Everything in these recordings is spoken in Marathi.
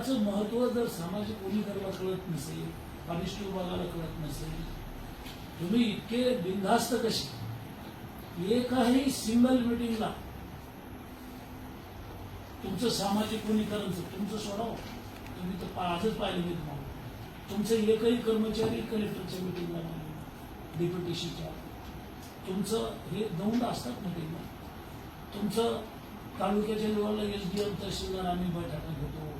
झाडाचं महत्व जर सामाजिक वनीकरणाला कळत नसेल, फॉरेस्ट विभागाला कळत नसेल, तुम्ही इतके बिनधास्त कसे एकाही सिंगल मीटिंगला तुमचं सामाजिक वनीकरणचं तुमचं सोडावं. तुम्ही तर आजच पाहिलं मी तुम्हाला तुमचे एकही कर्मचारी कलेक्टरच्या मीटिंगला नाही, डेप्युटेशीच्या. तुमचं हे दौंड असतात मीटिंगला. तुमचं तालुक्याच्या लेवलला SDM तहसीलदार आम्ही बैठका घेतो.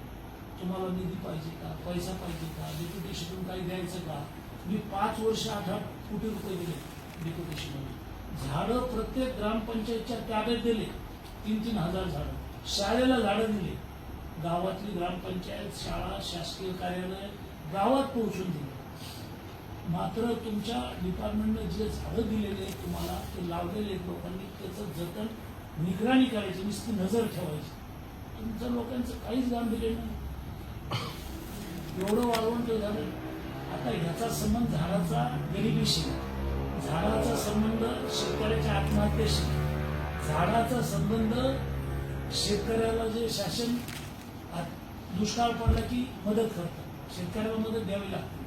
तुम्हाला निधी पाहिजे का, पैसा पाहिजे का, डेप्युटेशीतून काही द्यायचं का. मी 5 वर्ष 8 कोटी रुपये दिले डेप्युटेशनमध्ये. झाडं प्रत्येक ग्रामपंचायतच्या ताब्यात दिले, 3-3 हजार झाडं. शाळेला झाडं दिले, गावातली ग्रामपंचायत, शाळा, शासकीय कार्यालय गावात पोहोचून दिले. मात्र तुमच्या डिपार्टमेंटने जे झाडं दिलेले आहेत तुम्हाला, ते लावलेले आहेत लोकांनी, त्याचं जतन निगराणी करायची, नुसती नजर ठेवायची. तुमच्या लोकांचं काहीच गांभीर्य नाही. एवढं वाळवंट झालं. आता ह्याचा संबंध झाडाचा गरिबीशी, झाडाचा संबंध शेतकऱ्याच्या आत्महत्येशी, झाडाचा संबंध शेतकऱ्याला जे शासन दुष्काळ पडला की मदत करतं, शेतकऱ्याला मदत द्यावी लागते.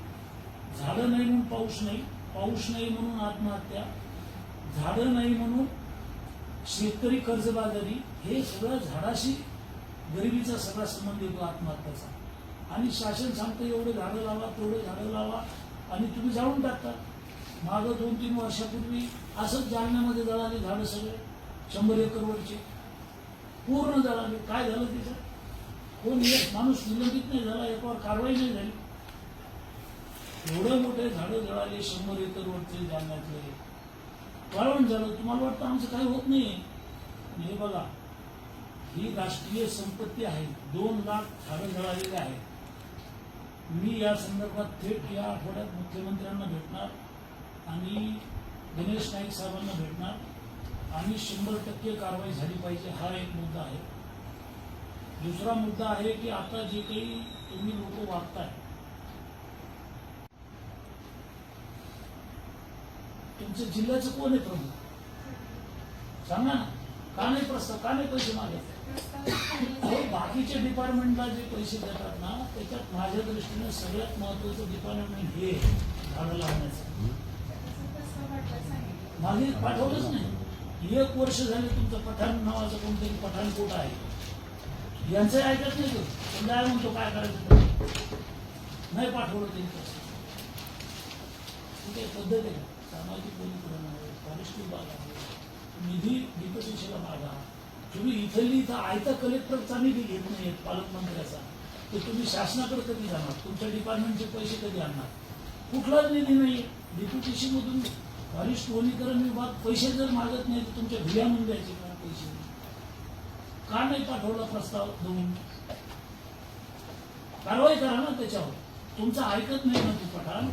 झाडं नाही म्हणून पाऊस नाही, पाऊस नाही म्हणून आत्महत्या, झाडं नाही म्हणून शेतकरी कर्जबाजारी, हे सगळं झाडाशी गरिबीचा सगळा संबंध येतो, आत्महत्याचा. आणि शासन सांगतं एवढे झाडं लावा, तेवढे झाडं लावा, आणि तुम्ही जाळून टाकता. मागं 2-3 वर्षापूर्वी असंच जालन्यामध्ये जळाले झाडं सगळे, 100 एकरवरचे पूर्ण जळाले. काय झालं त्याच्यात? कोण एक माणूस निलंबित नाही झाला, याच्यावर कारवाई नाही झाली. एवढे मोठे झाडं जळाले 100 एकरवरचे जालन्यातले, वाळवंट झालं. तुम्हाला वाटतं आमचं काही होत नाही? हे बघा, ही राष्ट्रीय संपत्ती आहे. 2 लाख झाडं जळालेली आहेत. मी या संदर्भात थेट या आठवड्यात मुख्यमंत्र्यांना भेटणार आणि गणेश नाईक साहेबांना भेटणार आणि 100% कारवाई झाली पाहिजे, हा एक मुद्दा आहे. दुसरा मुद्दा आहे की आता जे काही तुम्ही लोक वागताय, तुमच्या जिल्ह्याचं कोण आहे प्रमुख? सांगा ना. का नाही प्रस्ताव, का नाही पैसे मागत? बाकीच्या डिपार्टमेंटला जे पैसे देतात ना, त्याच्यात माझ्या दृष्टीने सगळ्यात महत्वाचं डिपार्टमेंट हे झाडं लावण्याचं. मागे पाठवलंच नाही. 1 वर्ष झाले तुमचं पठाण नावाचं कोणतरी पठाणकोट आहे, यांचं ऐकत नाही. तो समजा म्हणतो काय करायचं नाही, पाठवलं त्यांनी. ठीक आहे, पद्धत आहे. सामाजिक वनीकरण आहे, फॉरेस्ट विभाग आहे, निधी डिप्युटेशनला मागा. तुम्ही इथं आयता कलेक्टरचा निधी घेत नाही पालकमंत्र्याचा, तर तुम्ही शासनाकडे कधी जाणार? तुमच्या डिपार्टमेंटचे पैसे कधी आणणार? कुठलाच निधी नाही. डिप्युटेशन मधून फॉरेस्ट वनीकरण विभाग पैसे जर मागत नाही तर तुमच्या भिया म्हणून द्यायचे का पैसे? का नाही पाठवला प्रस्ताव देऊन? कारवाई करा ना त्याच्यावर. तुमचं ऐकत नाही ना तू पठाण.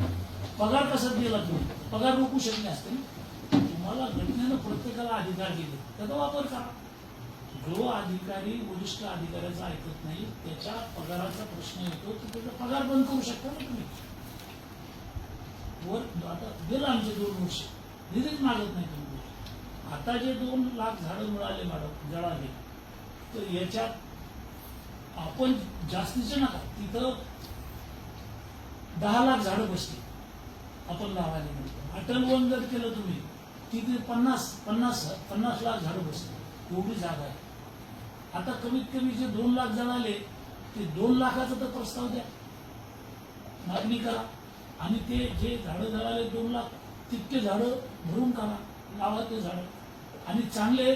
पगार कसा दिला तुम्ही? पगार रोखू शकले असते. तुम्हाला घटनेनं प्रत्येकाला अधिकार दिले, त्याचा वापर करा. जो अधिकारी वरिष्ठ अधिकाऱ्याचा ऐकत नाही, त्याच्या पगाराचा प्रश्न येतो, तर त्याचा पगार बंद करू शकता ना तुम्ही. वर आता गेलं आमचे 2 वर्ष, निधीच मागत नाही तुम्ही. आता जे 2 लाख झाडं मिळाले मॅडम, जळाले, तर याच्यात आपण जास्तीचे नका. तिथं 10 लाख झाडं बसते आपण लावायला मिळतो. अटल वन जर केलं तुम्ही, तिथे 50 लाख झाडं बसते, एवढी जागा आहे. आता कमीत कमी जे 2 लाख जळाले, ते 2 लाखाचा तर प्रस्ताव द्या, मागणी करा. आणि ते जे झाडं जळाले 2 लाख, तितके झाडं भरून करा, लावा ते झाडं. आणि चांगले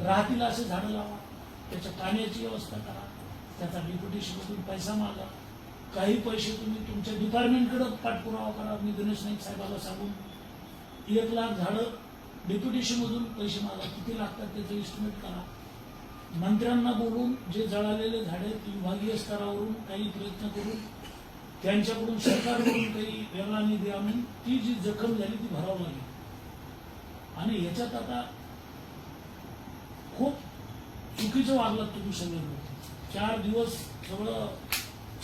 राहतील असे झाडं लावा. त्याच्या पाण्याची व्यवस्था करा, त्याचा डिप्युटेशनमधून पैसा मागा. काही पैसे तुम्ही तुमच्या डिपार्टमेंटकडे पाठपुरावा करा. मी गणेश नाईक साहेबाला सांगून 1 लाख झाडं डेप्युटेशनमधून पैसे मागा, किती लागतात त्याचं इस्टिमेट करा. मंत्र्यांना बोलून जे जळालेले झाडे विभागीय स्तरावरून काही प्रयत्न करून त्यांच्याकडून सरकारकडून काही वेगळा निधी आणून ती जी जखम झाली ती भरावं लागेल. आणि ह्याच्यात आता खूप चुकीचं वागलात तुम्ही सगळे लोक. 4 दिवस सगळं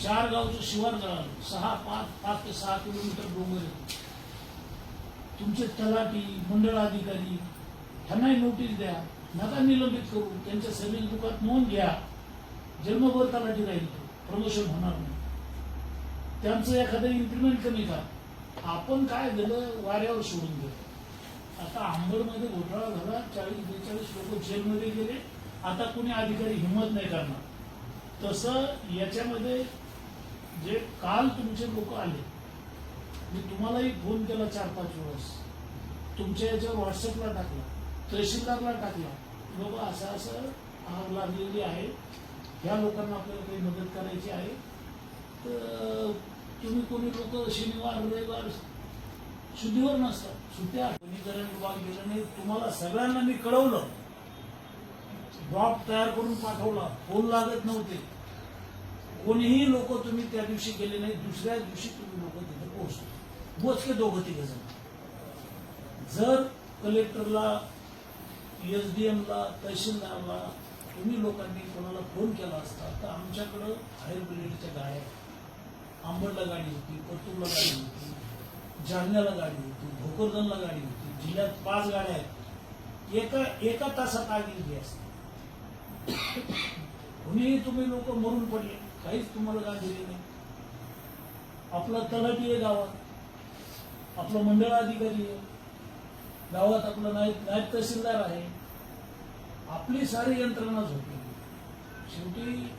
4 गावचं शिवार जळालं. 5 ते 6 किलोमीटर डोंगर येतो. तुमचे तलाठी, मंडळ अधिकारी ह्यांनाही नोटीस द्या, नका निलंबित करू. त्यांच्या सर्व्हिस बुकात नोंद घ्या, जन्मभर तलाठी राहील. प्रमोशन होणार नाही. त्यांचं एखादं इन्क्रिमेंट कमी का, आपण काय झालं वाऱ्यावर सोडून गेलो. आता अंबडमध्ये घोटाळा झाला, 40-42 लोक जेलमध्ये गेले. आता कोणी अधिकारी हिंमत नाही करणार. तसं याच्यामध्ये जे काल तुमचे लोक आले, मी तुम्हालाही फोन केला 4-5 वेळेस, तुमच्या याच्यावर व्हॉट्सअपला टाकला, तहसीलदारला टाकला, बाबा असं असं आग लागलेली आहे, ह्या लोकांना आपल्याला काही मदत करायची आहे, तर तुम्ही कोणी लोक शनिवार रविवार सुट्टीवर नसतात, सुट्ट्या वनीकरण विभाग गेलं नाही. तुम्हाला सगळ्यांना मी कळवलं, ड्रॉप तयार करून पाठवला, फोन लागत नव्हते, कोणीही लोक तुम्ही त्या दिवशी गेले नाही. दुसऱ्या दिवशी तुम्ही लोक तिथे पोहोचले, मोजके 2-3 जण. जर कलेक्टरला, SDM ला, तहसीलदारला तुम्ही लोकांनी कोणाला फोन केला असता तर आमच्याकडं फायर ब्रिगेडच्या गाड्या, अंबडला गाडी होती, परतूरला गाडी होती, जालन्याला गाडी होती, भोकरदनला गाडी होती. जिल्ह्यात 5 गाड्या आहेत. एका तासात आग गेली असते. कोणीही तुम्ही लोक मरून पडले, काहीच तुम्हाला गाव दिली नाही. आपला तलाठी आहे गावात, आपला मंडळ अधिकारी आहे गावात, आपला नायब तहसीलदार आहे, आपली सारी यंत्रणा झोपलेली. शेवटी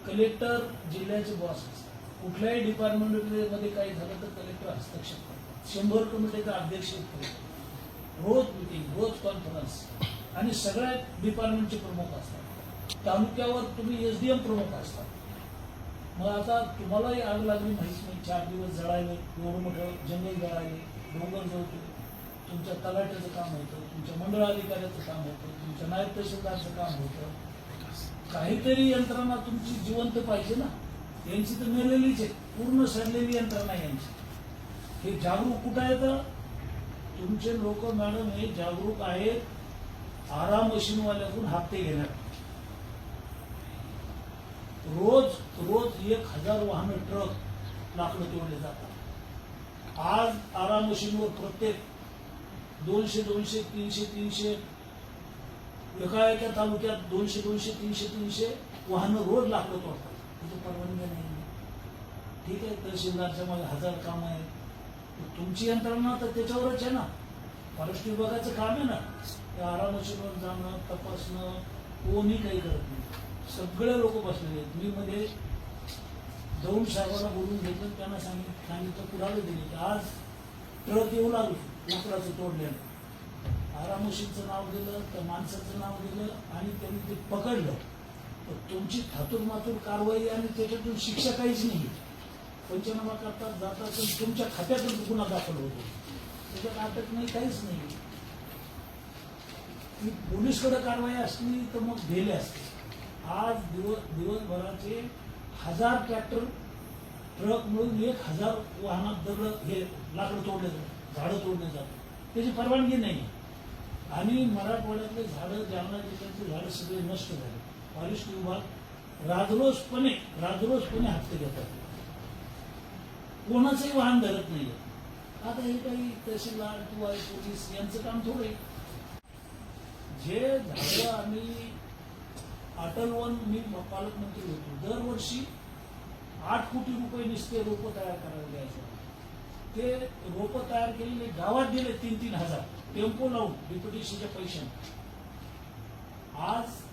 कलेक्टर जिल्ह्याचे बॉस असतात. कुठल्याही डिपार्टमेंटमध्ये काही झालं तर कलेक्टर हस्तक्षेप करतात. 100 कमिटीचा अध्यक्ष रोज मिटिंग, रोज कॉन्फरन्स, आणि सगळ्या डिपार्टमेंटचे प्रमुख असतात. तालुक्यावर तुम्ही SDM प्रमुख असतात. मग आता तुम्हालाही आग लागली माहीत नाही, 4 दिवस जळायले, एवढं मोठं जंगल जळायले, डोंगर जळतो, तुमच्या तलाट्याचं काम होतं, तुमच्या मंडळ अधिकाऱ्याचं काम होतं, तुमच्या नायब तहसीलदारचं काम होतं. काहीतरी यंत्रणा तुमची जिवंत पाहिजे ना. यांची तर मेलेलीच आहे, पूर्ण सडलेली यंत्रणा यांची. हे जागरूक कुठं आहेत? तुमचे लोक मॅडम हे जागरूक आहेत आरा मशीनवाल्याकडून हप्ते घेणार. रोज 1000 वाहन, ट्रक लाकडं तोडले जातात. आज आरा मशीनवर प्रत्येक 200, 300 एका तालुक्यात 200, 300 वाहनं रोज लाकडं तोडतात. तिथे परवानगी नाही. ठीक आहे, तहसीलदारच्या मागे 1000 कामं आहेत. तुमची यंत्रणा तर त्याच्यावरच आहे ना. फॉरेस्ट विभागाचं काम आहे ना, त्या आरा मशीनवर जाणं, तपासणं, कोणी काही करत नाही. सगळे लोक बसलेले आहेत. मी मध्ये जाऊन साहेबांना बोलून घेतलं, त्यांना सांगितलं पुरावे दिले की आज ट्रक येऊ लागलो लाकडाचं तोडल्यानं. आरा मशीनचं नाव दिलं, त्या माणसाचं नाव दिलं, आणि त्यांनी ते पकडलं. तर तुमची थातूर कारवाई आणि त्याच्यातून शिक्षा काहीच नाही. पंचनामा करतात, जातात, तुमच्या खात्यातून गुन्हा दाखल होतो, त्याच्यात अटक नाही, काहीच नाही. पोलीसकडे कारवाई असली तर मग गेले असते. आज दिवसभराचे 1000 ट्रॅक्टर, ट्रक मिळून 1000 वाहनात दगड हे लाकडं तोडले जातात, झाडं तोडले जातात. त्याची परवानगी नाही. आणि मराठवाड्यातले झाडं, जालना जिल्ह्यातले झाडं सगळे नष्ट झाले. फॉरेस्ट विभाग राजरोसपणे हप्ते घेतात, कोणाचंही वाहन धरत नाही. आता हे काही तहसीलदार किंवा पोलीस यांचं काम थोडे. जे झाडं आम्ही अटल वन, मी पालकमंत्री होतो, दरवर्षी 8 कोटी रुपये नुसते रोपं तयार करायला द्यायचं. ते रोपं तयार केलेले गावात दिले 3-3 हजार टेम्पो लावून डिप्युटेशनच्या पैशाने. आज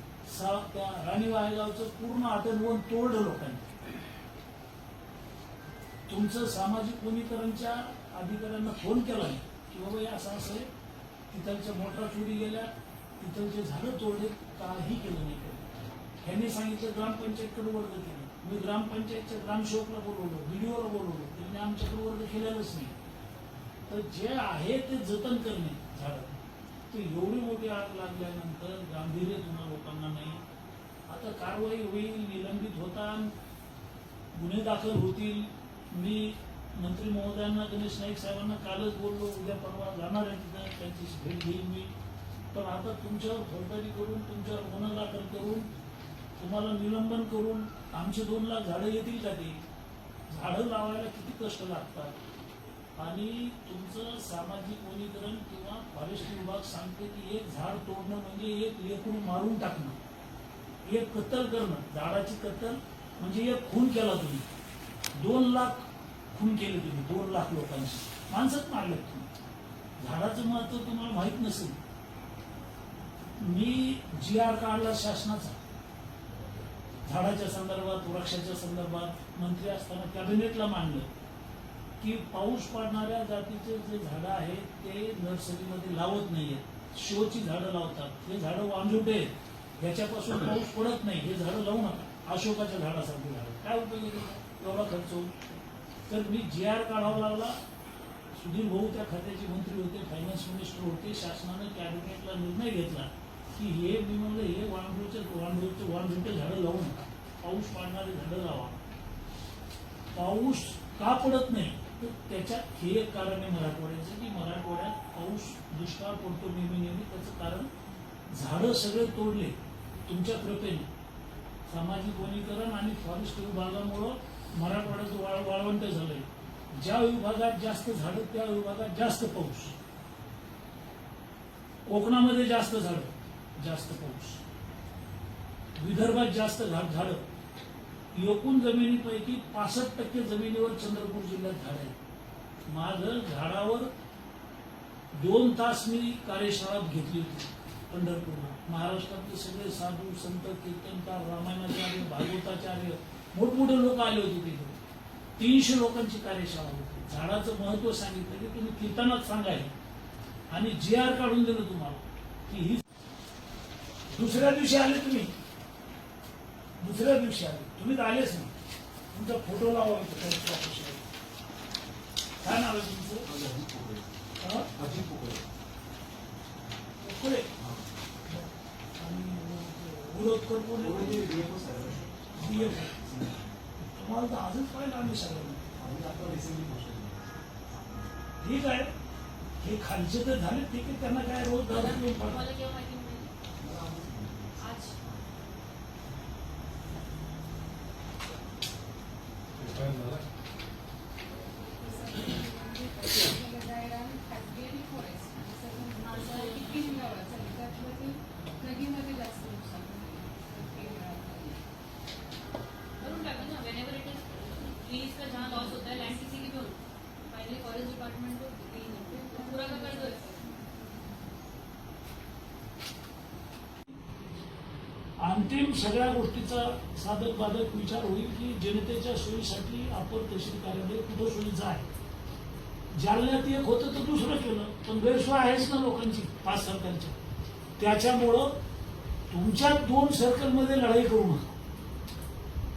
त्या राणी वाहेगावचं पूर्ण अटल वन तोडलं लोकांनी. तुमचं सामाजिक वनीकरणच्या अधिकाऱ्यांना फोन केला की बाबा हे असं आहे, तिथलच्या मोटरा चोरी गेल्या, तिथलचे झाडं तोडले, काही केलं नाही. त्यांनी सांगितलं ग्रामपंचायतकडे वर्ग केले. मी ग्रामपंचायतच्या ग्रामसेवकला बोलवलं, BDOला बोलवलं, त्यांनी आमच्याकडे वर्ग केलेलंच नाही. तर जे आहे ते जतन करणे झाडं, ते एवढी मोठी आग लागल्यानंतर गांभीर्य तुम्हाला लोकांना नाही. आता कारवाई होईल, निलंबित होतात, गुन्हे दाखल होतील. मी मंत्री महोदयांना, गणेश नाईक साहेबांना कालच बोललो, उद्या परवा जाणार आहे तिथं, त्यांची भेट घेईन मी. पण आता तुमच्यावर फौजदारी करून, तुमच्यावर गुन्हा दाखल करून, तुम्हाला निलंबन करून आमचे 2 लाख झाडं येतील का? ते झाडं लावायला किती कष्ट लागतात. आणि तुमचं सामाजिक वनीकरण किंवा फॉरेस्ट विभाग सांगते की एक झाड तोडणं म्हणजे एक लेकरू मारून टाकणं, एक कत्तल करणं, झाडाची कत्तल म्हणजे एक खून केला तुम्ही, 2 लाख खून केले तुम्ही, 2 लाख लोकांची माणसंच मारलेत तुम्ही. झाडाचं महत्व तुम्हाला माहित नसेल. मी GR काढला शासनाचा झाडाच्या संदर्भात, वृक्षाच्या संदर्भात, मंत्री असताना कॅबिनेटला मांडलं की पाऊस पाडणाऱ्या जातीचे जे झाडं आहेत ते नर्सरीमध्ये लावत नाहीयेत, शोची झाडं लावतात. हे झाडं वांजुटे आहेत, याच्यापासून पाऊस पडत नाही, हे झाडं लावू नका. अशोकाच्या झाडासारखी झाडं काय उपयोग आहे, एवढा खर्च होईल. तर मी GR काढावा लागला. सुधीर भाऊ त्या खात्याचे मंत्री होते, फायनान्स मिनिस्टर होते. शासनाने कॅबिनेटला निर्णय घेतला की हे मी म्हणलं हे वांजुटे झाडं लावू नका, पाऊस पाडणारे झाडं लावा. पाऊस का पडत नाही तर त्याच्यात हे एक कारण आहे मराठवाड्याचं की मराठवाड्यात पाऊस दुष्काळ पडतो नेहमी. त्याचं कारण झाडं सगळे तोडले तुमच्या कृपेने. सामाजिक वनीकरण आणि फॉरेस्ट विभागामुळं मराठवाड्याचं वाळवंट झालंय. ज्या विभागात जास्त झाडं त्या विभागात जास्त पाऊस, कोकणामध्ये जास्त झाडं जास्त पाऊस, विदर्भात जास्त झाडं. एकूण जमिनीपैकी 65% जमिनीवर चंद्रपूर जिल्ह्यात झाड आहेत. माझं झाडावर 2 तास मी कार्यशाळा घेतली होती पंढरपूरला. महाराष्ट्रातले सगळे साधू संत, कीर्तनकार, रामायणाचार्य, भागवताचार्य, मोठमोठे लोक आले होते तिथे. 300 लोकांची कार्यशाळा होती. झाडाचं महत्व सांगितलं की तुम्ही कीर्तनात सांगायला आणि GR काढून दिलं तुम्हाला की ही. दुसऱ्या दिवशी आले तुम्ही, दुसऱ्या दिवशी आले तुम्ही, तर आलेच नाही. तुमचा फोटो लावा इथं. काय नाव आहे तुमचं? पोकळे. आणि विरोधकर कोण? तुम्हाला तर आजच पाहिजे आम्ही सगळ्यांना. ठीक आहे, हे खालचे तर झाले, ठीक आहे. त्यांना काय रोज दारू पिऊन पडतात. अंतिम सगळ्या गोष्टीचा साधक बाधक विचार होईल की जनतेच्या सोयीसाठी अपर तहसील कार्यालय कुठं सोयीचं आहे. जालन्यात एक होतं तर दुसरं केलं, पण गैरसोय आहेच ना लोकांची 5 सर्कलच्या. त्याच्यामुळं तुमच्या 2 सर्कलमध्ये लढाई करू नका.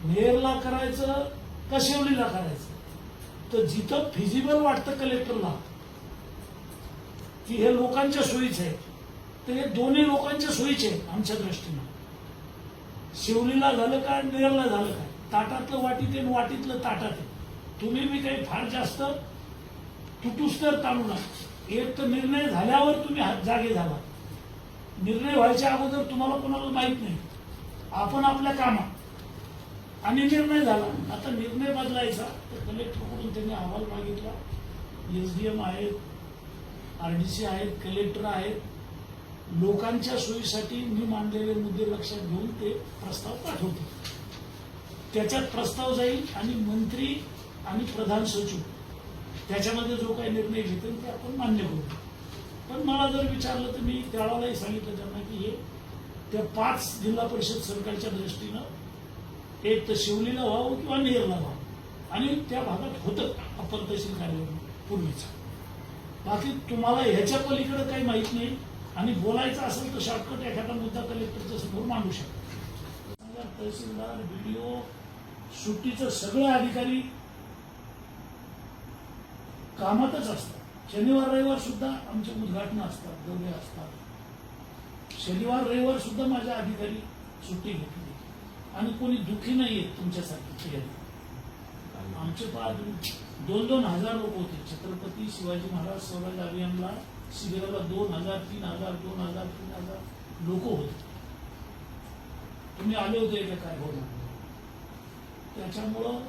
मेयरला करायचं का शेवलीला करायचं, तर जिथं फिजिबल वाटतं कलेक्टरला की हे लोकांच्या सोयीचं आहे, तर हे दोन्ही लोकांच्या सोयीचे आहेत आमच्या दृष्टीनं. शिवलीला झालं काय, मेयरला झालं काय, ताटातलं वाटीत आहे, वाटीतलं ताटात आहे. तुम्ही मी काही फार जास्त तुटूस तर ताणू नका. एक तर निर्णय झाल्यावर तुम्ही जागे झाला, निर्णय व्हायच्या अगोदर तुम्हाला कोणाला माहित नाही, आपण आपल्या कामात आणि निर्णय झाला. आता निर्णय बदलायचा तर कलेक्टरकडून त्यांनी अहवाल मागितला. SDM आहेत, RDC आहेत, कलेक्टर आहेत. लोकांच्या सोयीसाठी मी मांडलेले मुद्दे लक्षात घेऊन ते प्रस्ताव पाठवतो. त्याच्यात प्रस्ताव जाईल आणि मंत्री आणि प्रधान सचिव त्याच्यामध्ये जो काही निर्णय घेतील ते आपण मान्य करू. पण मला जर विचारलं तर मी त्यावेळेलाही सांगितलं त्यांना की हे त्या 5 जिल्हा परिषद सरकारच्या दृष्टीनं एक तर शिवलीला व्हावं किंवा मेयरला व्हावं, आणि त्या भागात होतं अपर तहसील कार्यालय पूर्वीचं. बाकी तुम्हाला ह्याच्या पलीकडे काही माहित नाही. आणि बोलायचं असेल तर शॉर्टकट एखादा मुद्दा कलेक्टरच्या समोर मांडू शकतो. तहसीलदार, BDO, सुट्टीचं सगळे अधिकारी कामातच असतात. शनिवार रविवार सुद्धा आमचे उद्घाटन असतात, दौरे असतात. शनिवार रविवार सुद्धा माझ्या अधिकारी सुट्टी घेतली आणि कोणी दुःखी नाही आहेत तुमच्यासाठी. आमचे 2-2 हजार लोक होते. छत्रपती शिवाजी महाराज स्वराज अभियानला शिबिराला 2,000, 3,000, 2,000, 3,000 लोक होते. तुम्ही आले होते का काय? हो. त्याच्यामुळं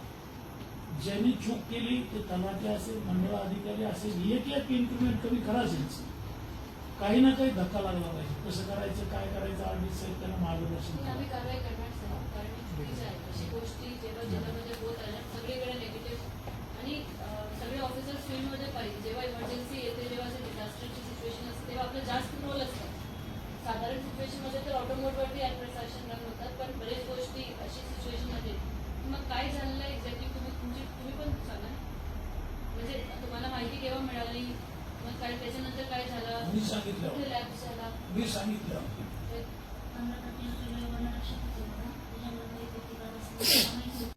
ज्यांनी चूक केली ते तलाठी असेल, मंडळ अधिकारी असेल, एक इन्क्रीमेंट कमी करायचेच. काही ना काही धक्का लागला पाहिजे. कसं करायचं, काय करायचं, आरडी साहेब त्यांना मार्गदर्शन आणि आम्ही करा. कारवाई करणार साहेब, कारण हे चुकीचं आहे. अशी गोष्टी जेव्हा जगामध्ये होत आल्या सगळीकडे नेगेटिव्ह आणि सगळे ऑफिसर्स फील्डमध्ये पाहिजे. जेव्हा इमर्जन्सी येते, जेव्हा असं डिझास्टरची सिच्युएशन असते, तेव्हा आपलं जास्त रोल असतात. साधारण सिच्युएशनमध्ये तर ऑटोमोटवरती ॲडमिनिस्ट्रेशन रन होतात, पण बरेच गोष्टी अशी सिच्युएशनमध्ये मग काय झालेलं आहे एक्झॅक्टली तुम्ही पण सांगा ना. म्हणजे तुम्हाला माहिती केव्हा मिळाली, मग काय त्याच्यानंतर काय झालं, मी सांगितलं. कुठे लॅब्स झाला, मी सांगितलं. ते 15 तारखेला वनरक्षक होते बघा, त्याच्यामध्ये ते